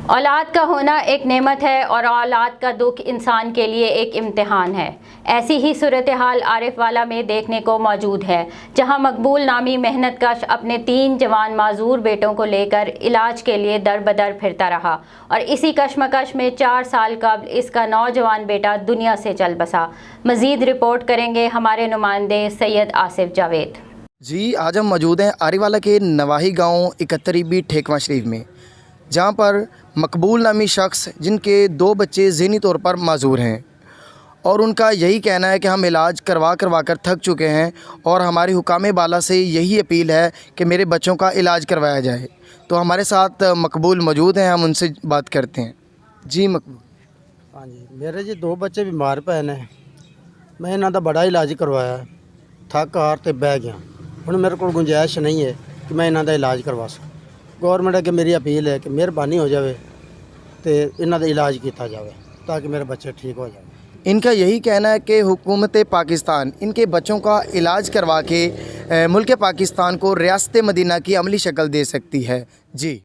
औलाद का होना एक नेमत है और औलाद का दुख इंसान के लिए एक इम्तिहान है। ऐसी ही सूरत हाल आरिफ वाला में देखने को मौजूद है, जहां मकबूल नामी मेहनत कश अपने 3 जवान माजूर बेटों को लेकर इलाज के लिए दर बदर फिरता रहा और इसी कशमकश में 4 साल कबल इसका नौजवान बेटा दुनिया से चल बसा। मज़ीद रिपोर्ट करेंगे हमारे नुमाइंदे सैयद आसिफ जावेद। जी, आज हम मौजूद हैं आरिवाला के नवाही गांव 71 ठेकवा शरीफ में, जहां पर मकबूल नामी शख्स जिनके 2 बच्चे ज़हनी तौर पर माजूर हैं और उनका यही कहना है कि हम इलाज करवा कर थक चुके हैं और हमारी हुकाम बाला से यही अपील है कि मेरे बच्चों का इलाज करवाया जाए। तो हमारे साथ मकबूल मौजूद हैं, हम उनसे बात करते हैं। जी मकबूल। हाँ जी, मेरे जी 2 बच्चे बीमार पए ने, मैं इन्हां दा बड़ा इलाज करवाया, थक हार ते बह गया। हुण मेरे को गुंजाइश नहीं है कि मैं इन्हां दा इलाज करवा सकां। गौरमेंट अगे मेरी अपील है कि मेहरबानी हो जाए तो इन्हां दा इलाज किया जाए ताकि मेरे बच्चे ठीक हो जाए। इनका यही कहना है कि हुकूमत पाकिस्तान इनके बच्चों का इलाज करवा के मुल्क पाकिस्तान को रियासत मदीना की अमली शक्ल दे सकती है। जी।